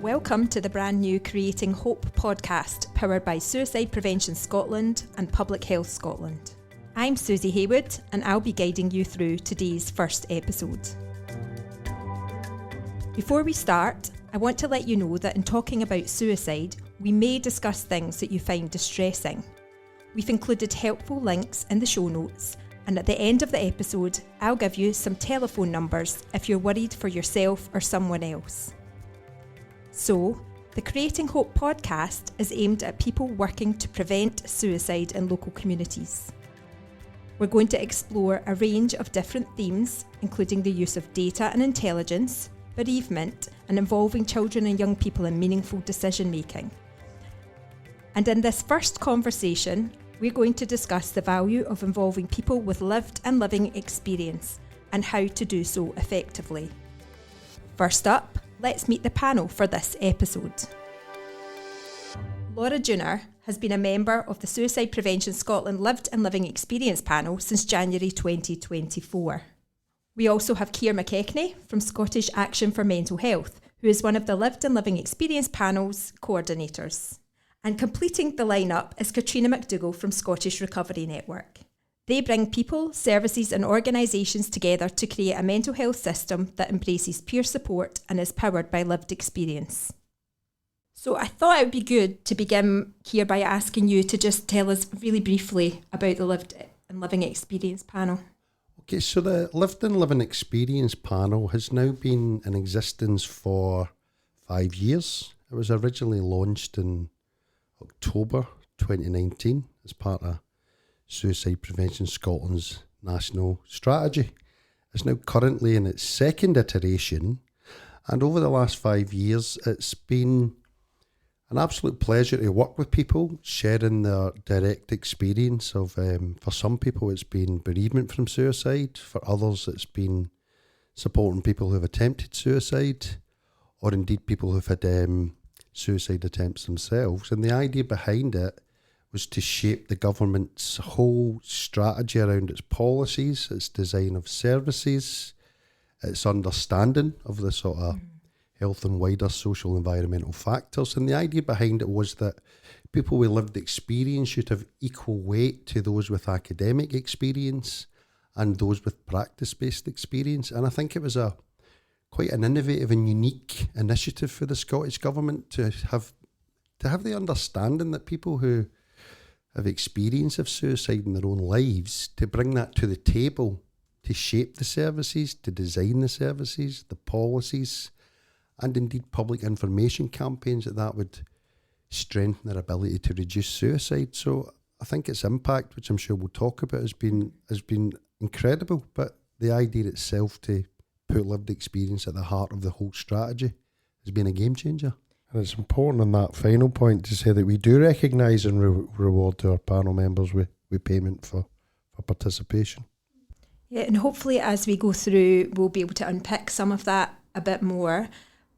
Welcome to the brand new Creating Hope podcast, powered by Suicide Prevention Scotland and Public Health Scotland. I'm Susie Heywood, and I'll be guiding you through today's first episode. Before we start, I want to let you know that in talking about suicide, we may discuss things that you find distressing. We've included helpful links in the show notes, and at the end of the episode, I'll give you some telephone numbers if you're worried for yourself or someone else. So, the Creating Hope podcast is aimed at people working to prevent suicide in local communities. We're going to explore a range of different themes, including the use of data and intelligence, bereavement, and involving children and young people in meaningful decision making. And in this first conversation, we're going to discuss the value of involving people with lived and living experience and how to do so effectively. First up, let's meet the panel for this episode. Junor has been a member of the Suicide Prevention Scotland Lived and Living Experience panel since January 2024. We also have Keir McKechnie from Scottish Action for Mental Health, who is one of the Lived and Living Experience panel's coordinators. And completing the lineup is Catriona McDougall from Scottish Recovery Network. They bring people, services and organisations together to create a mental health system that embraces peer support and is powered by lived experience. So I thought it would be good to begin here by asking you to just tell us really briefly about the Lived and Living Experience panel. Okay, so the Lived and Living Experience panel has now been in existence for 5 years. It was originally launched in October 2019 as part of Suicide Prevention Scotland's national strategy. It's now currently in its second iteration, and over the last 5 years it's been an absolute pleasure to work with people, sharing their direct experience of, for some people it's been bereavement from suicide, for others it's been supporting people who have attempted suicide, or indeed people who've had suicide attempts themselves. And the idea behind it was to shape the government's whole strategy around its policies, its design of services, its understanding of the sort of health and wider social environmental factors. And the idea behind it was that people with lived experience should have equal weight to those with academic experience and those with practice-based experience. And I think it was quite an innovative and unique initiative for the Scottish Government to have the understanding that people who have experience of suicide in their own lives, to bring that to the table, to shape the services, to design the services, the policies, and indeed public information campaigns that would strengthen their ability to reduce suicide. So I think its impact, which I'm sure we'll talk about, has been incredible. But the idea itself to put lived experience at the heart of the whole strategy has been a game changer. And it's important on that final point to say that we do recognise and reward our panel members with payment for participation. Yeah, and hopefully as we go through, we'll be able to unpick some of that a bit more.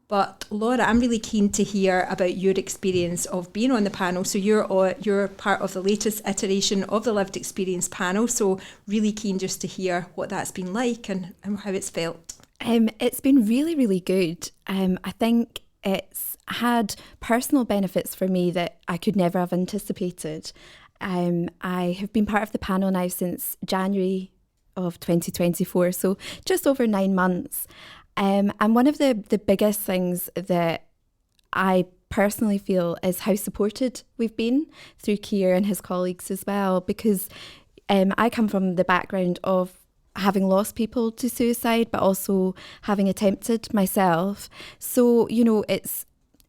But Laura, I'm really keen to hear about your experience of being on the panel. So you're part of the latest iteration of the Lived Experience panel. So really keen just to hear what that's been like and how it's felt. It's been really, really good. I think it's had personal benefits for me that I could never have anticipated. I have been part of the panel now since January of 2024, so just over 9 months. And one of the biggest things that I personally feel is how supported we've been through Keir and his colleagues as well, because I come from the background of having lost people to suicide, but also having attempted myself. So,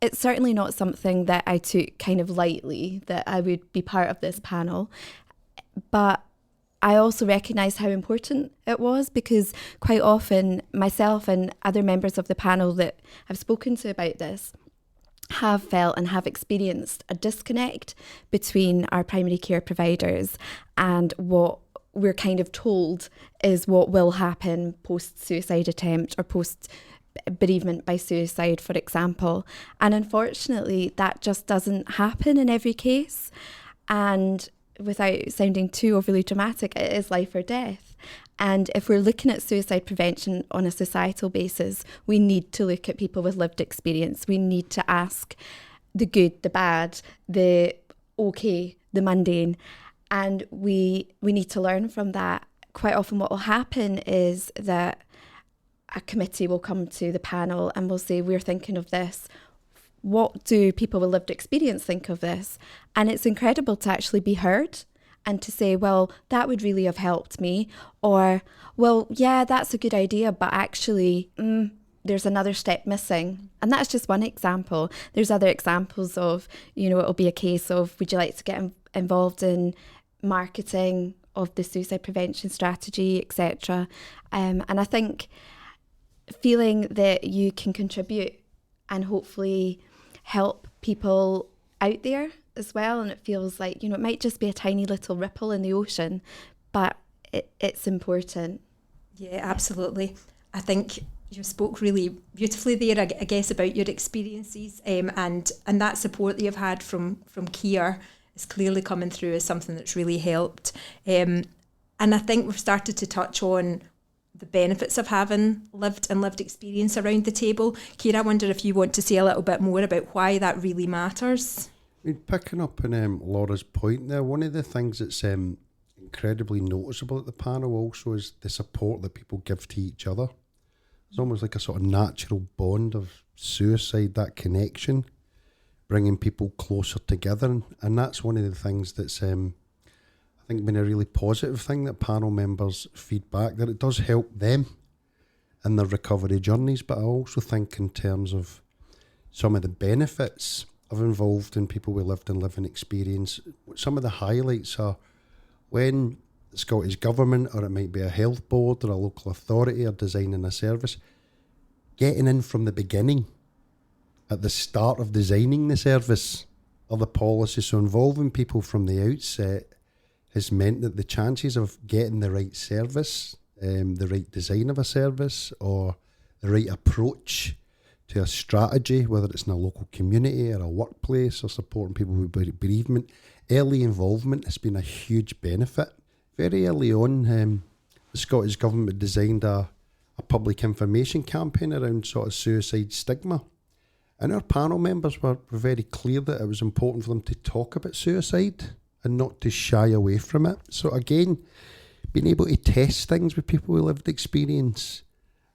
it's certainly not something that I took kind of lightly, that I would be part of this panel. But I also recognise how important it was, because quite often myself and other members of the panel that I've spoken to about this have felt and have experienced a disconnect between our primary care providers and what we're kind of told is what will happen post-suicide attempt or post-bereavement by suicide, for example. And unfortunately, that just doesn't happen in every case. And without sounding too overly dramatic, it is life or death. And if we're looking at suicide prevention on a societal basis, we need to look at people with lived experience. We need to ask the good, the bad, the okay, the mundane. And we need to learn from that. Quite often what will happen is that a committee will come to the panel and will say, we're thinking of this. What do people with lived experience think of this? And it's incredible to actually be heard and to say, well, that would really have helped me. Or, well, yeah, that's a good idea, but actually, there's another step missing. And that's just one example. There's other examples of, it'll be a case of, would you like to get involved in marketing of the suicide prevention strategy, etc. And I think feeling that you can contribute and hopefully help people out there as well. And it feels like, it might just be a tiny little ripple in the ocean, but it's important. Yeah, absolutely. I think you spoke really beautifully there, I guess, about your experiences and that support that you've had from Keir is clearly coming through as something that's really helped. And I think we've started to touch on the benefits of having lived experience around the table. Keir, I wonder if you want to say a little bit more about why that really matters. Picking up on Laura's point there, one of the things that's incredibly noticeable at the panel also is the support that people give to each other. It's almost like a sort of natural bond of suicide, that connection, bringing people closer together. And that's one of the things that's I think been a really positive thing that panel members feedback, that it does help them in their recovery journeys. But I also think in terms of some of the benefits of involved in people with lived and living experience, some of the highlights are when the Scottish Government, or it might be a health board or a local authority, are designing a service, getting in from the beginning, at the start of designing the service or the policy, so involving people from the outset has meant that the chances of getting the right service, the right design of a service, or the right approach to a strategy, whether it's in a local community or a workplace or supporting people with bereavement, early involvement has been a huge benefit. Very early on, the Scottish Government designed a public information campaign around sort of suicide stigma. And our panel members were very clear that it was important for them to talk about suicide and not to shy away from it. So again, being able to test things with people with lived experience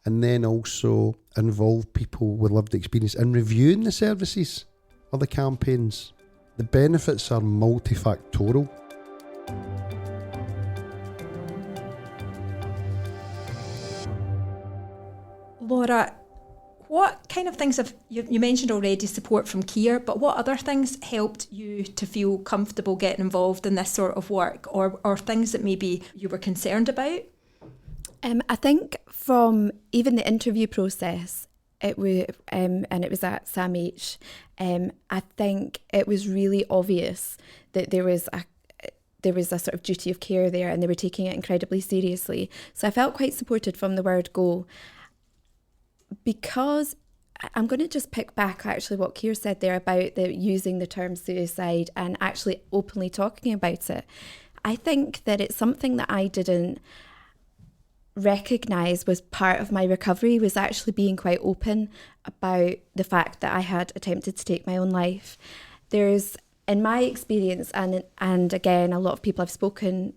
and then also involve people with lived experience in reviewing the services or the campaigns. The benefits are multifactorial. Laura, what kind of things have you mentioned already, support from Keir, but what other things helped you to feel comfortable getting involved in this sort of work, or things that maybe you were concerned about? I think from even the interview process, it was and it was at SAMH, I think it was really obvious that there was a sort of duty of care there, and they were taking it incredibly seriously. So I felt quite supported from the word go. Because I'm going to just pick back actually what Keir said there about using the term suicide and actually openly talking about it. I think that it's something that I didn't recognise was part of my recovery, was actually being quite open about the fact that I had attempted to take my own life. There's, in my experience, and again, a lot of people I've spoken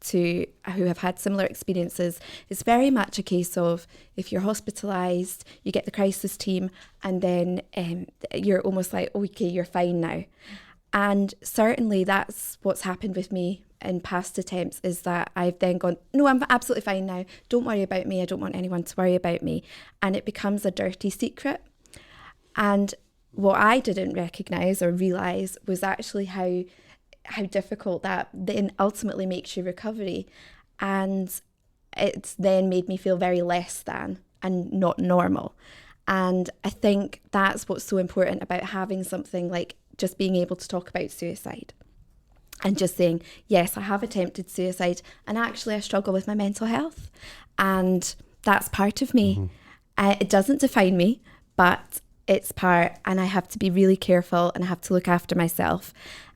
to who have had similar experiences, it's very much a case of if you're hospitalised, you get the crisis team, and then you're almost like, okay, you're fine now. And certainly that's what's happened with me in past attempts, is that I've then gone, no, I'm absolutely fine now, don't worry about me, I don't want anyone to worry about me. And it becomes a dirty secret. And what I didn't recognise or realise was actually how difficult that then ultimately makes your recovery. And it's then made me feel very less than and not normal. And I think that's what's so important about having something like just being able to talk about suicide and just saying, yes, I have attempted suicide, and actually I struggle with my mental health, and that's part of me. It doesn't define me, but it's part, and I have to be really careful and I have to look after myself.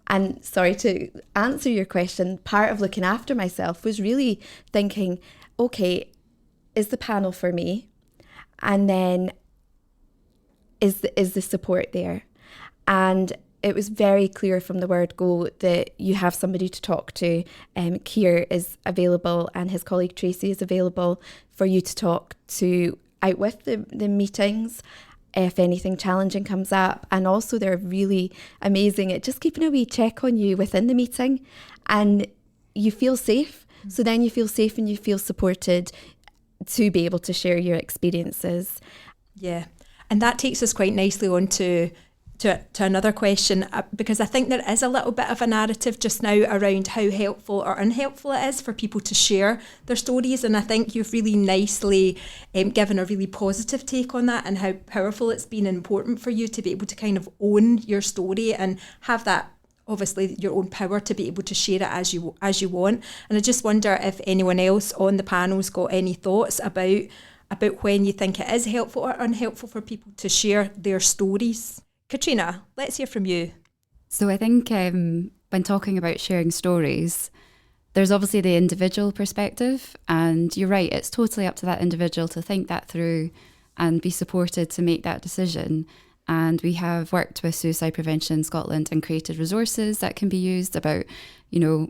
And sorry, to answer your question, part of looking after myself was really thinking, okay, is the panel for me? And then is the support there? And it was very clear from the word go that you have somebody to talk to. Keir is available and his colleague Tracy is available for you to talk to out with the meetings if anything challenging comes up. And also they're really amazing at just keeping a wee check on you within the meeting, and you feel safe. So then you feel safe and you feel supported to be able to share your experiences. Yeah, and that takes us quite nicely on to another question, because I think there is a little bit of a narrative just now around how helpful or unhelpful it is for people to share their stories, and I think you've really nicely given a really positive take on that, and how powerful it's been and important for you to be able to kind of own your story and have that, obviously, your own power to be able to share it as you want. And I just wonder if anyone else on the panel's got any thoughts about when you think it is helpful or unhelpful for people to share their stories. Catriona, let's hear from you. So I think when talking about sharing stories, there's obviously the individual perspective, and you're right, it's totally up to that individual to think that through and be supported to make that decision. And we have worked with Suicide Prevention Scotland and created resources that can be used about,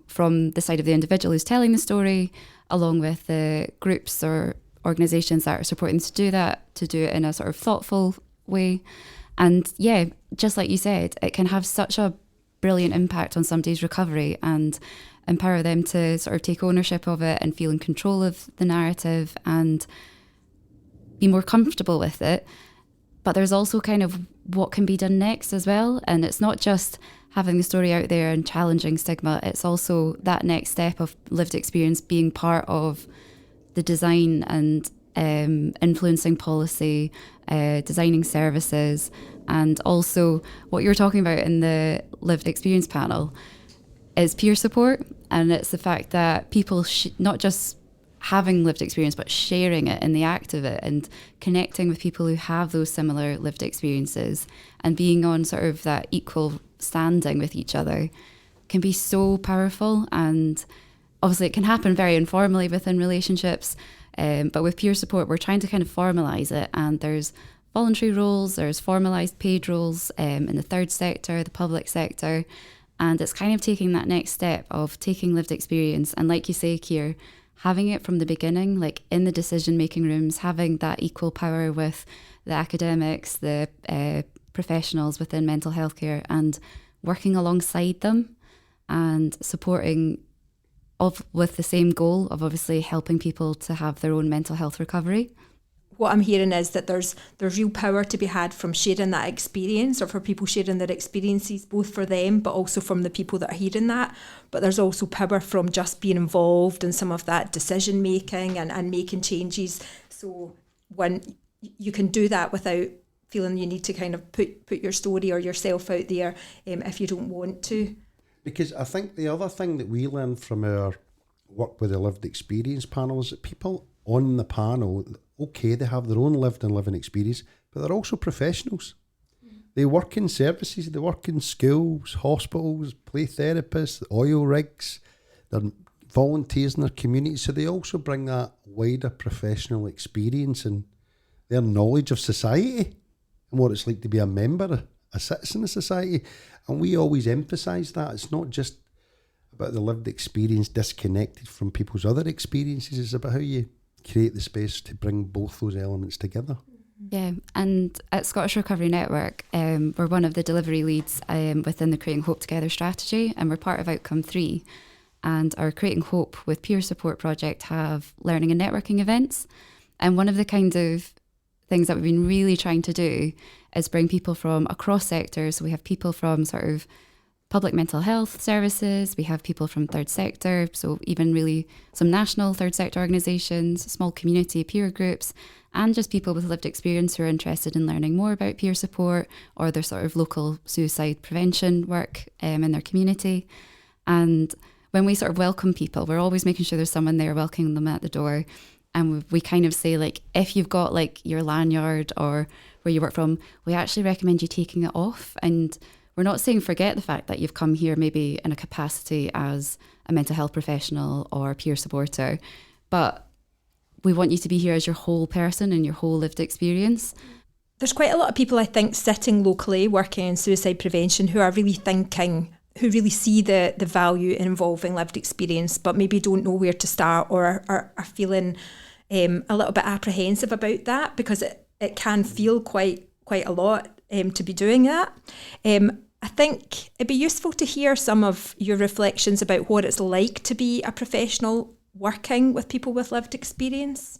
from the side of the individual who's telling the story, along with the groups or organisations that are supporting to do it in a sort of thoughtful way. And yeah, just like you said, it can have such a brilliant impact on somebody's recovery and empower them to sort of take ownership of it and feel in control of the narrative and be more comfortable with it. But there's also kind of what can be done next as well. And it's not just having the story out there and challenging stigma. It's also that next step of lived experience being part of the design and influencing policy, designing services, and also what you're talking about in the lived experience panel is peer support. And it's the fact that people not just having lived experience, but sharing it in the act of it and connecting with people who have those similar lived experiences and being on sort of that equal standing with each other can be so powerful. And obviously it can happen very informally within relationships, but with peer support, we're trying to kind of formalise it. And there's voluntary roles, there's formalised paid roles in the third sector, the public sector. And it's kind of taking that next step of taking lived experience. And like you say, Keir, having it from the beginning, like in the decision-making rooms, having that equal power with the academics, the professionals within mental health care, and working alongside them and supporting with the same goal of obviously helping people to have their own mental health recovery. What I'm hearing is that there's real power to be had from sharing that experience, or for people sharing their experiences, both for them but also from the people that are hearing that. But there's also power from just being involved in some of that decision making and making changes. So when you can do that without feeling you need to kind of put your story or yourself out there if you don't want to. Because I think the other thing that we learned from our work with the lived experience panel is that people on the panel, okay, they have their own lived and living experience, but they're also professionals. They work in services, they work in schools, hospitals, play therapists, oil rigs, they're volunteers in their community, so they also bring that wider professional experience and their knowledge of society and what it's like to be a member, a citizen of society. And we always emphasise that. It's not just about the lived experience disconnected from people's other experiences, it's about how you create the space to bring both those elements together. Yeah, and at Scottish Recovery Network, we're one of the delivery leads within the Creating Hope Together strategy, and we're part of Outcome 3. And our Creating Hope with Peer Support project have learning and networking events. And one of the kind of things that we've been really trying to do is bring people from across sectors. So we have people from sort of public mental health services, we have people from third sector, so even really some national third sector organisations, small community peer groups, and just people with lived experience who are interested in learning more about peer support or their sort of local suicide prevention work in their community. And when we sort of welcome people, we're always making sure there's someone there welcoming them at the door. And we kind of say, like, if you've got like your lanyard or where you work from, we actually recommend you taking it off. And we're not saying forget the fact that you've come here maybe in a capacity as a mental health professional or a peer supporter, but we want you to be here as your whole person and your whole lived experience. There's quite a lot of people, I think, sitting locally working in suicide prevention who are really thinking, who really see the value in involving lived experience, but maybe don't know where to start or are feeling a little bit apprehensive about that, because it can feel quite a lot to be doing that. I think it'd be useful to hear some of your reflections about what it's like to be a professional working with people with lived experience.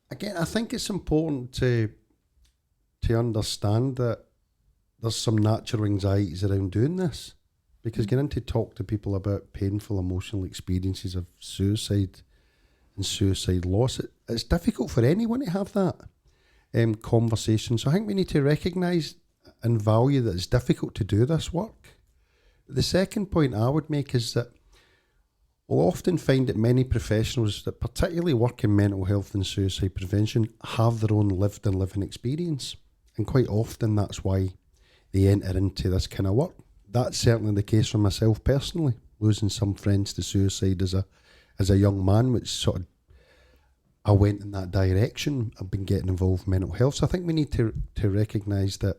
Again, I think it's important to understand that there's some natural anxieties around doing this, because getting to talk to people about painful emotional experiences of suicide and suicide loss, it's difficult for anyone to have that conversation. So I think we need to recognise and value that it's difficult to do this work. The second point I would make is that we'll often find that many professionals that particularly work in mental health and suicide prevention have their own lived and living experience. And quite often that's why they enter into this kind of work. That's certainly the case for myself personally, losing some friends to suicide as a young man, which sort of I went in that direction. I've been getting involved in mental health. So I think we need to recognise that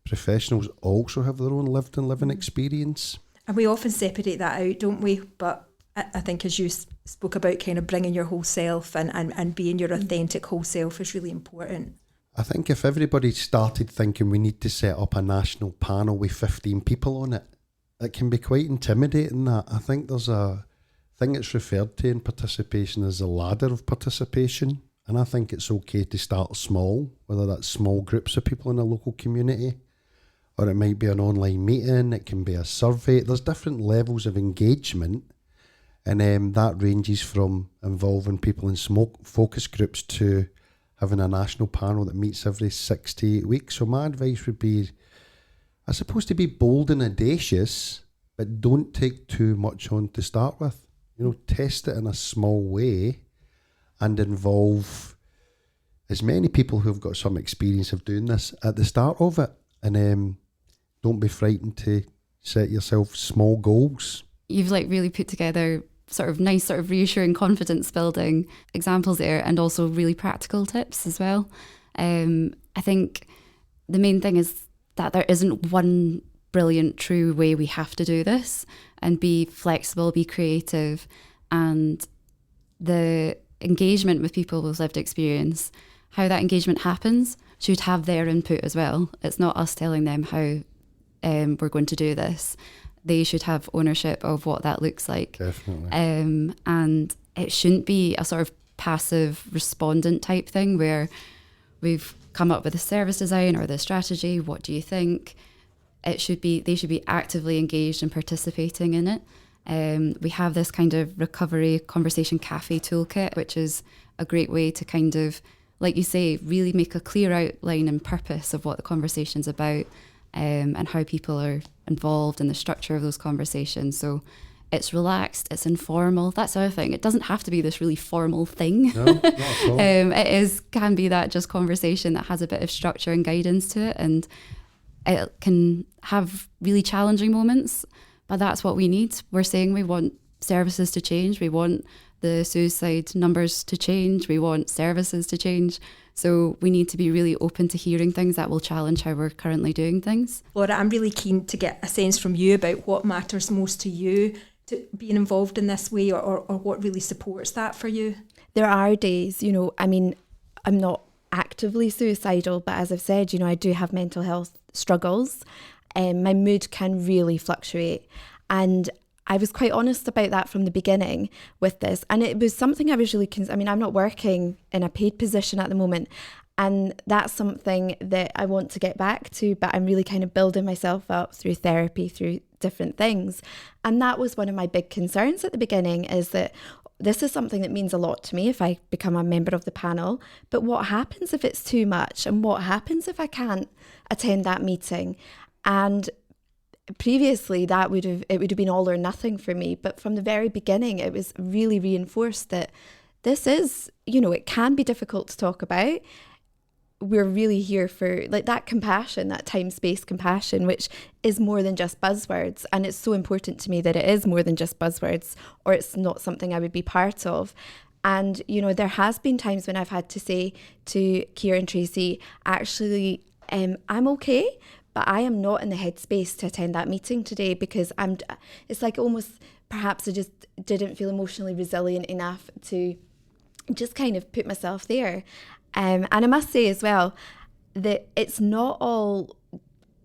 professionals also have their own lived and living experience. And we often separate that out, don't we? But I think, as you spoke about, kind of bringing your whole self and being your authentic whole self is really important. I think if everybody started thinking we need to set up a national panel with 15 people on it, it can be quite intimidating. That I think there's a thing that's referred to in participation as a ladder of participation, and I think it's okay to start small, whether that's small groups of people in a local community, or it might be an online meeting, it can be a survey. There's different levels of engagement, and that ranges from involving people in focus groups to having a national panel that meets every 6 to 8 weeks. So my advice would be, I suppose, to be bold and audacious, but don't take too much on to start with. You know, test it in a small way and involve as many people who've got some experience of doing this at the start of it. And don't be frightened to set yourself small goals. You've really put together sort of nice, sort of reassuring, confidence building examples there, and also really practical tips as well. I think the main thing is that there isn't one brilliant true way we have to do this, and be flexible, be creative, and the engagement with people with lived experience, how that engagement happens should have their input as well. It's not us telling them how we're going to do this. They should have ownership of what that looks like. Definitely. And it shouldn't be a sort of passive respondent type thing where we've come up with a service design or the strategy. What do you think? They should be actively engaged and participating in it. We have this kind of recovery conversation cafe toolkit, which is a great way to kind of, like you say, really make a clear outline and purpose of what the conversation's about, and how people are involved in the structure of those conversations. So it's relaxed, it's informal. That's the other thing. It doesn't have to be this really formal thing. No, not at all. It can be that just conversation that has a bit of structure and guidance to it, and it can have really challenging moments, but that's what we need. We're saying we want services to change, we want the suicide numbers to change, we want services to change. So we need to be really open to hearing things that will challenge how we're currently doing things. Laura, I'm really keen to get a sense from you about what matters most to you to being involved in this way, or what really supports that for you. There are days, I'm not actively suicidal, but as I've said, I do have mental health struggles. My mood can really fluctuate. And I was quite honest about that from the beginning with this. And it was something I was really, I'm not working in a paid position at the moment. And that's something that I want to get back to, but I'm really kind of building myself up through therapy, through different things. And that was one of my big concerns at the beginning, is that this is something that means a lot to me if I become a member of the panel. But what happens if it's too much? And what happens if I can't attend that meeting? And previously it would have been all or nothing for me, but from the very beginning it was really reinforced that this is, it can be difficult to talk about. we're really here for like that compassion, that time-space compassion, which is more than just buzzwords. And it's so important to me that it is more than just buzzwords, or it's not something I would be part of. And, you know, there has been times when I've had to say to Keir and Tracy, actually, I'm okay, but I am not in the headspace to attend that meeting today, because it's like almost perhaps I just didn't feel emotionally resilient enough to just kind of put myself there. And I must say as well that it's not all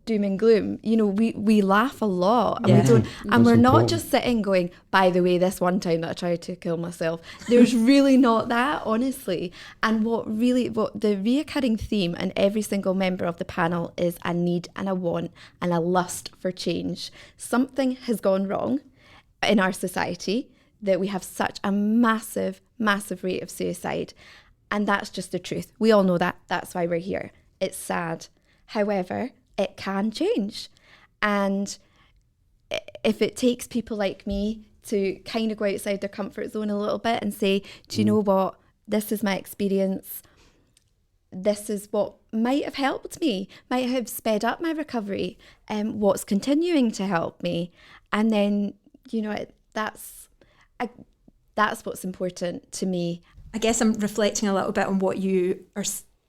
doom and gloom. You know, we laugh a lot, and we don't, and we're not just sitting going, by the way, this one time that I tried to kill myself. There's really not that, honestly. And what the reoccurring theme in every single member of the panel is a need and a want and a lust for change. Something has gone wrong in our society, that we have such a massive, massive rate of suicide. And that's just the truth. We all know that. That's why we're here. It's sad. However, it can change. And if it takes people like me to kind of go outside their comfort zone a little bit and say, do you know what? This is my experience. This is what might have helped me, might have sped up my recovery, and what's continuing to help me. And then, you know, that's what's important to me. I guess I'm reflecting a little bit on what you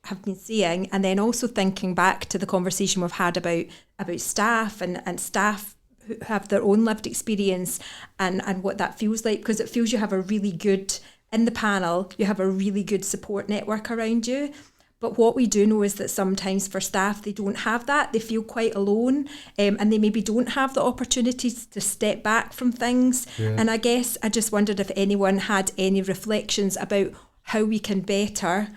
have been saying, and then also thinking back to the conversation we've had about staff and staff who have their own lived experience and what that feels like, because it feels you have a really good, in the panel, you have a really good support network around you. But what we do know is that sometimes for staff, they don't have that. They feel quite alone, and they maybe don't have the opportunities to step back from things. Yeah. And I guess I just wondered if anyone had any reflections about how we can better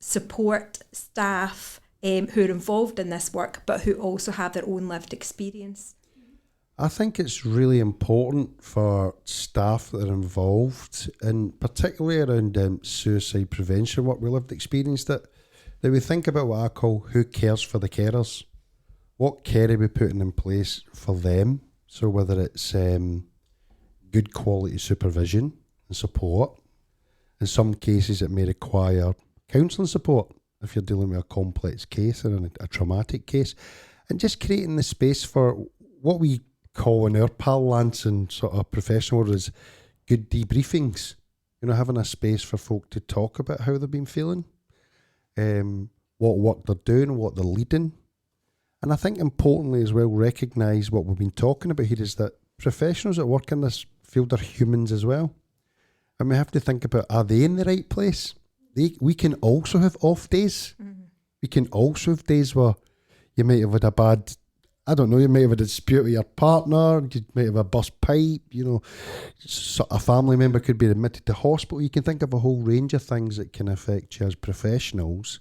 support staff who are involved in this work, but who also have their own lived experience. I think it's really important for staff that are involved, and particularly around suicide prevention work with lived experience, that we think about what I call who cares for the carers. What care are we putting in place for them? So whether it's good quality supervision and support. In some cases it may require counselling support if you're dealing with a complex case or a traumatic case. And just creating the space for what we call in our parlance and sort of professional world is good debriefings. You know, having a space for folk to talk about how they've been feeling. What work they're doing, what they're leading. And I think importantly as well, recognise what we've been talking about here is that professionals that work in this field are humans as well. And we have to think about, are they in the right place? We can also have off days. Mm-hmm. We can also have days where you might have had a bad, I don't know, you might have had a dispute with your partner, you might have a burst pipe, you know, so a family member could be admitted to hospital. You can think of a whole range of things that can affect you as professionals.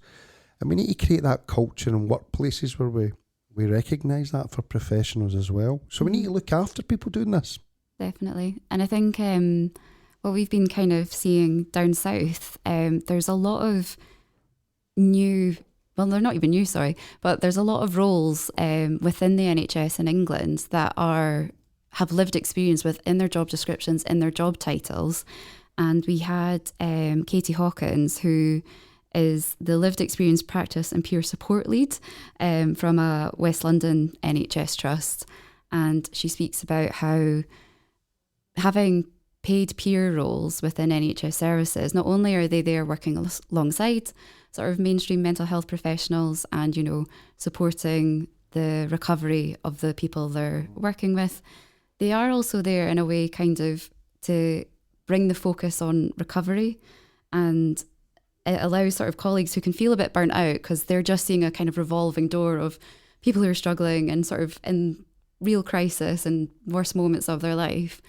And we need to create that culture in workplaces where we recognise that for professionals as well. So we need to look after people doing this. Definitely. And I think what we've been kind of seeing down south, there's a lot of new, well, they're not even new, sorry, but there's a lot of roles within the NHS in England that have lived experience within their job descriptions, in their job titles. And we had Katie Hawkins, who is the lived experience practice and peer support lead from a West London NHS trust. And she speaks about how having paid peer roles within NHS services, not only are they there working alongside sort of mainstream mental health professionals and, you know, supporting the recovery of the people they're working with, they are also there in a way kind of to bring the focus on recovery, and it allows sort of colleagues who can feel a bit burnt out because they're just seeing a kind of revolving door of people who are struggling and sort of in real crisis and worst moments of their life,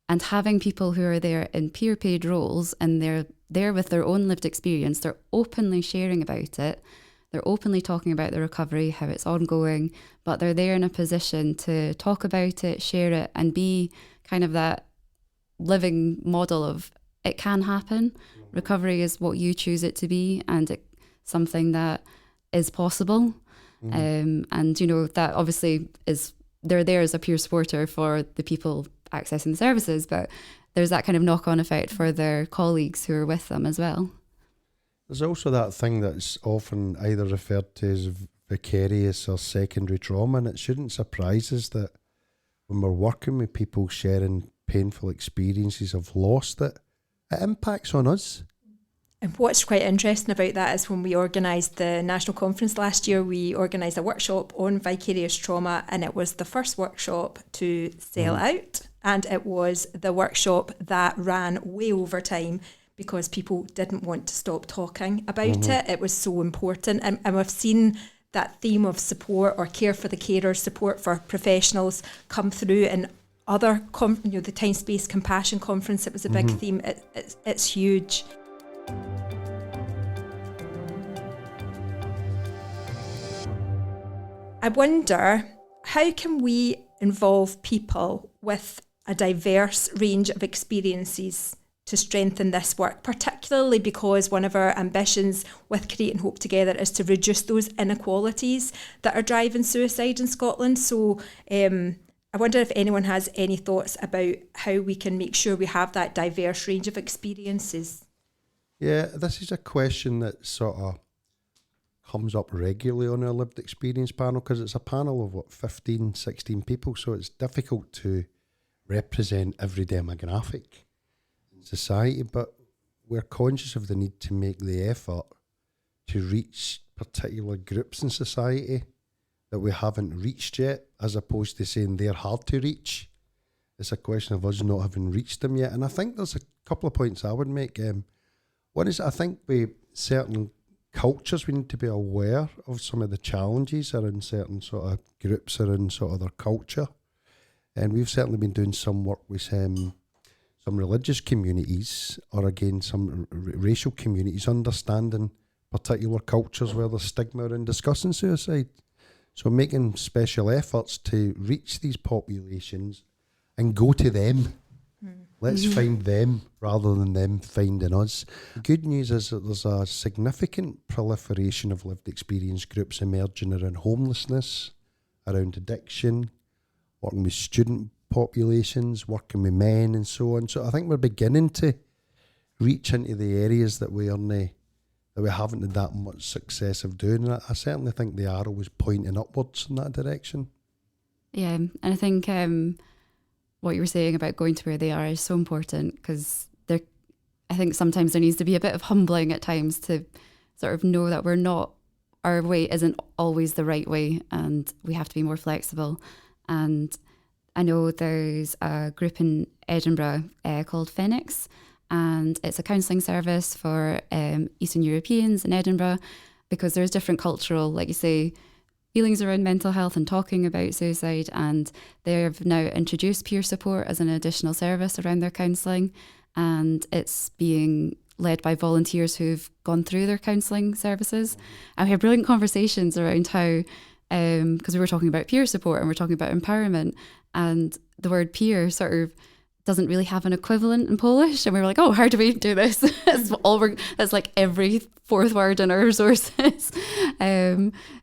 and having people who are there in peer paid roles and they're there with their own lived experience, they're openly sharing about it, they're openly talking about the recovery, how it's ongoing, but they're there in a position to talk about it, share it, and be kind of that living model of it can happen. Recovery is what you choose it to be, and it's something that is possible. And, you know, that obviously is, they're there as a peer supporter for the people accessing the services, but there's that kind of knock-on effect for their colleagues who are with them as well. There's also that thing that's often either referred to as vicarious or secondary trauma, and it shouldn't surprise us that when we're working with people sharing painful experiences of loss, that it impacts on us. And what's quite interesting about that is when we organised the national conference last year, we organised a workshop on vicarious trauma, and it was the first workshop to sell out, and it was the workshop that ran way over time because people didn't want to stop talking about it. It was so important, and we've seen that theme of support or care for the carers, support for professionals come through in other, the Time Space Compassion Conference. It was a big theme. It's huge. I wonder, how can we involve people with a diverse range of experiences to strengthen this work, particularly because one of our ambitions with Creating Hope Together is to reduce those inequalities that are driving suicide in Scotland. So I wonder if anyone has any thoughts about how we can make sure we have that diverse range of experiences. Yeah, this is a question that sort of comes up regularly on our lived experience panel, because it's a panel of 15, 16 people, so it's difficult to represent every demographic in society, but we're conscious of the need to make the effort to reach particular groups in society that we haven't reached yet, as opposed to saying they're hard to reach. It's a question of us not having reached them yet. And I think there's a couple of points I would make. One is, I think with certain cultures, we need to be aware of some of the challenges around certain sort of groups around sort of their culture. And we've certainly been doing some work with some religious communities, or again, some racial communities, understanding particular cultures where there's stigma around discussing suicide. So making special efforts to reach these populations and go to them. Let's find them rather than them finding us. The good news is that there's a significant proliferation of lived experience groups emerging around homelessness, around addiction, working with student populations, working with men and so on. So I think we're beginning to reach into the areas that we haven't had that much success of doing. And I certainly think the arrow was pointing upwards in that direction. Yeah, and I think what you were saying about going to where they are is so important, because I think sometimes there needs to be a bit of humbling at times to sort of know that our way isn't always the right way, and we have to be more flexible. And I know there's a group in Edinburgh called Phoenix, and it's a counselling service for Eastern Europeans in Edinburgh, because there's different cultural, like you say, feelings around mental health and talking about suicide, and they've now introduced peer support as an additional service around their counselling, and it's being led by volunteers who've gone through their counselling services. And we had brilliant conversations around how, because we were talking about peer support and we're talking about empowerment, and the word peer sort of doesn't really have an equivalent in Polish, and we were like, oh, how do we do this? That's like every fourth word in our resources.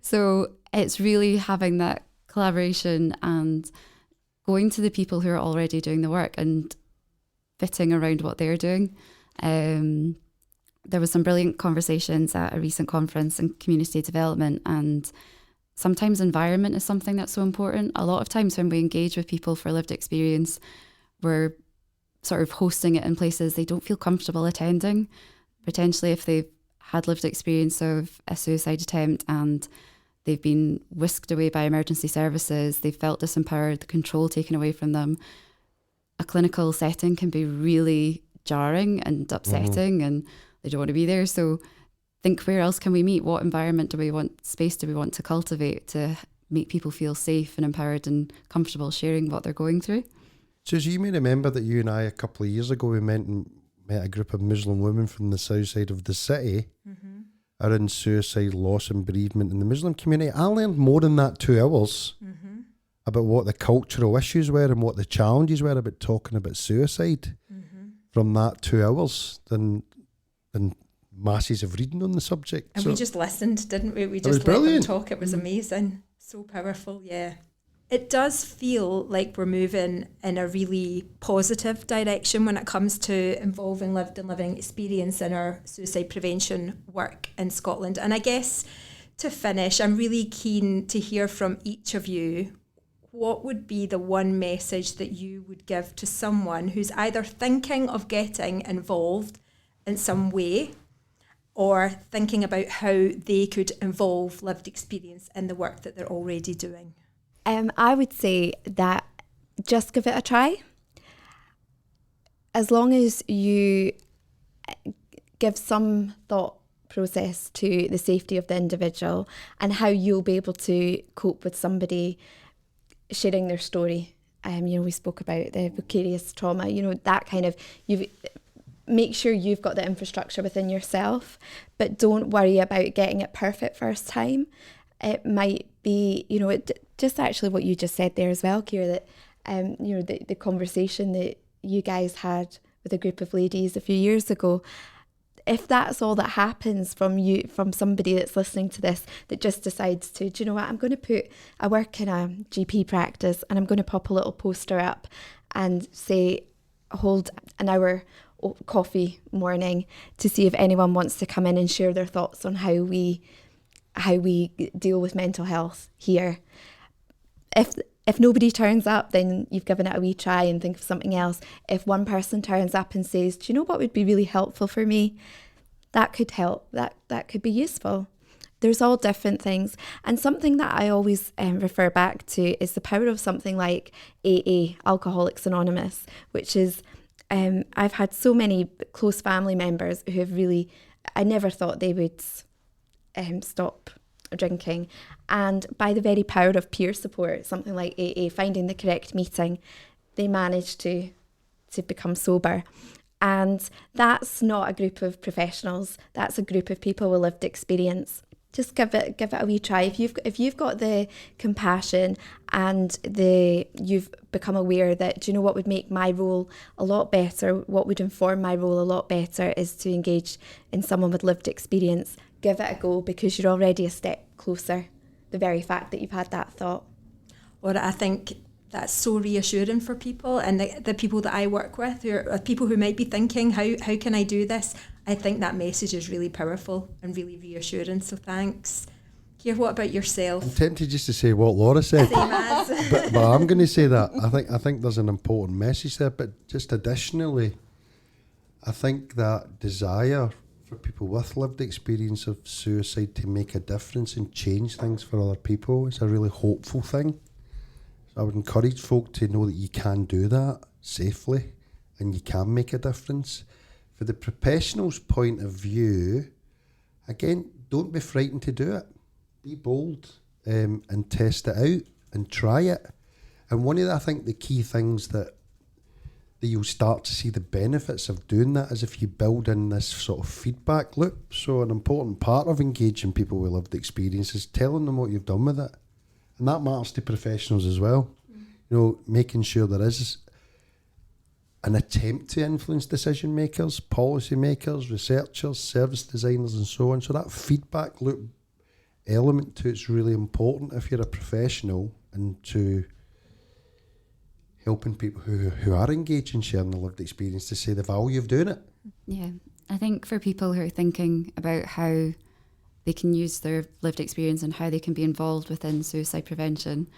So it's really having that collaboration and going to the people who are already doing the work and fitting around what they're doing. There was some brilliant conversations at a recent conference in community development, and sometimes environment is something that's so important. A lot of times when we engage with people for lived experience, we're sort of hosting it in places they don't feel comfortable attending. Potentially if they've had lived experience of a suicide attempt and they've been whisked away by emergency services, they've felt disempowered, the control taken away from them. A clinical setting can be really jarring and upsetting, and they don't want to be there. So think, where else can we meet? What space do we want to cultivate to make people feel safe and empowered and comfortable sharing what they're going through? Susie, you may remember that you and I, a couple of years ago, we met a group of Muslim women from the south side of the city around suicide, loss and bereavement in the Muslim community. I learned more in that 2 hours about what the cultural issues were and what the challenges were about talking about suicide from that 2 hours than masses of reading on the subject. And we just listened, didn't we? We just let them talk. It was amazing. So powerful, yeah. It does feel like we're moving in a really positive direction when it comes to involving lived and living experience in our suicide prevention work in Scotland. And I guess to finish, I'm really keen to hear from each of you. What would be the one message that you would give to someone who's either thinking of getting involved in some way or thinking about how they could involve lived experience in the work that they're already doing? I would say that just give it a try. As long as you give some thought process to the safety of the individual and how you'll be able to cope with somebody sharing their story. We spoke about the vicarious trauma, that kind of, make sure you've got the infrastructure within yourself, but don't worry about getting it perfect first time. It might be, just actually what you just said there as well, Keir, that, the conversation that you guys had with a group of ladies a few years ago, if that's all that happens from somebody that's listening to this that just decides to, do you know what, I work in a GP practice and I'm going to pop a little poster up and say, hold an hour coffee morning to see if anyone wants to come in and share their thoughts on how we deal with mental health here. If nobody turns up, then you've given it a wee try and think of something else. If one person turns up and says, do you know what would be really helpful for me? That could help. That could be useful. There's all different things. And something that I always refer back to is the power of something like AA, Alcoholics Anonymous, which is, I've had so many close family members who have really, I never thought they would stop drinking, and by the very power of peer support, something like AA, finding the correct meeting, they managed to become sober. And that's not a group of professionals, that's a group of people with lived experience. Just give it a wee try. If you've got the compassion and you've become aware that, do you know what would make my role a lot better, what would inform my role a lot better is to engage in someone with lived experience. Give it a go, because you're already a step closer, the very fact that you've had that thought. Well, I think that's so reassuring for people, and the people that I work with, who are people who might be thinking, how can I do this? I think that message is really powerful and really reassuring, so thanks. Keir, what about yourself? I'm tempted just to say what Laura said, Same as. but I'm going to say that I think there's an important message there, but just additionally, I think that desire for people with lived experience of suicide to make a difference and change things for other people is a really hopeful thing. So I would encourage folk to know that you can do that safely and you can make a difference. For the professional's point of view, again, don't be frightened to do it. Be bold and test it out and try it. And one of I think the key things that you'll start to see the benefits of doing that is if you build in this sort of feedback loop. So an important part of engaging people with lived experience is telling them what you've done with it. And that matters to professionals as well. Making sure there is an attempt to influence decision makers, policy makers, researchers, service designers and so on. So that feedback loop element to it's really important if you're a professional, and to helping people who are engaged in sharing the lived experience to see the value of doing it. Yeah, I think for people who are thinking about how they can use their lived experience and how they can be involved within suicide prevention,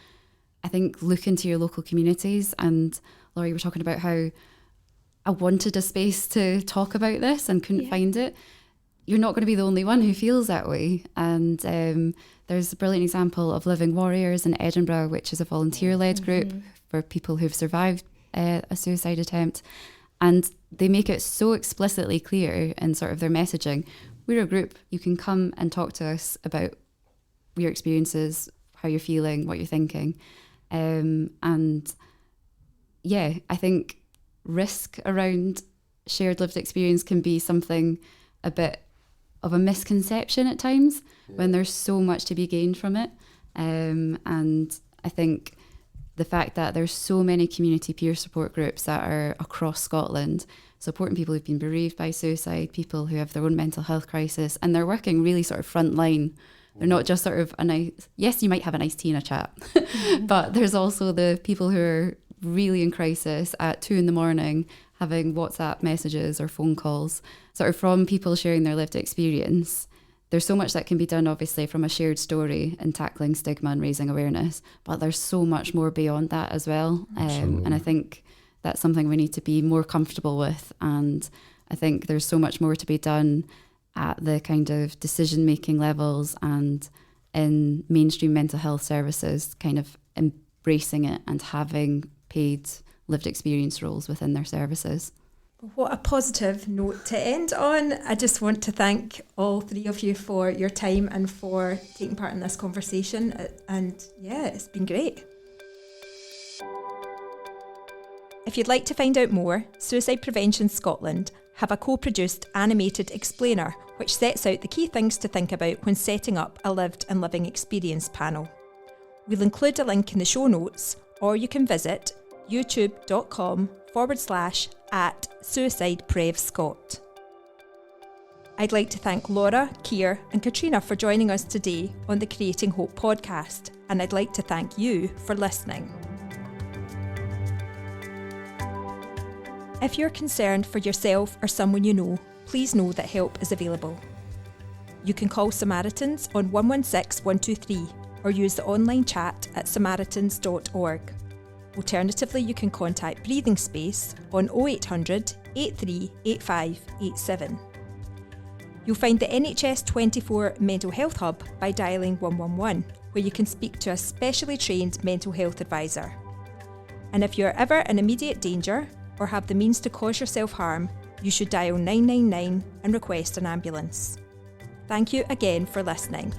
I think look into your local communities. And Laura, you were talking about how I wanted a space to talk about this and couldn't find it. You're not going to be the only one who feels that way. And there's a brilliant example of Living Warriors in Edinburgh, which is a volunteer-led group for people who've survived a suicide attempt. And they make it so explicitly clear in sort of their messaging. We're a group. You can come and talk to us about your experiences, how you're feeling, what you're thinking. And yeah, I think risk around shared lived experience can be something a bit of a misconception at times when there's so much to be gained from it. And I think the fact that there's so many community peer support groups that are across Scotland supporting people who've been bereaved by suicide, people who have their own mental health crisis, and they're working really sort of front line They're not just sort of a nice, yes, you might have a nice tea and a chat, but there's also the people who are really in crisis at 2 a.m, having WhatsApp messages or phone calls, sort of from people sharing their lived experience. There's so much that can be done, obviously, from a shared story and tackling stigma and raising awareness, but there's so much more beyond that as well. And I think that's something we need to be more comfortable with. And I think there's so much more to be done at the kind of decision-making levels and in mainstream mental health services, kind of embracing it and having paid lived experience roles within their services. What a positive note to end on. I just want to thank all three of you for your time and for taking part in this conversation. And yeah, it's been great. If you'd like to find out more, Suicide Prevention Scotland have a co-produced animated explainer which sets out the key things to think about when setting up a lived and living experience panel. We'll include a link in the show notes, or you can visit youtube.com/@suicideprevscot. I'd like to thank Laura, Keir and Catriona for joining us today on the Creating Hope podcast, and I'd like to thank you for listening. If you're concerned for yourself or someone you know, please know that help is available. You can call Samaritans on 116 123 or use the online chat at samaritans.org. Alternatively, you can contact Breathing Space on 0800 838587. You'll find the NHS 24 Mental Health Hub by dialling 111, where you can speak to a specially trained mental health advisor. And if you're ever in immediate danger or have the means to cause yourself harm, you should dial 999 and request an ambulance. Thank you again for listening.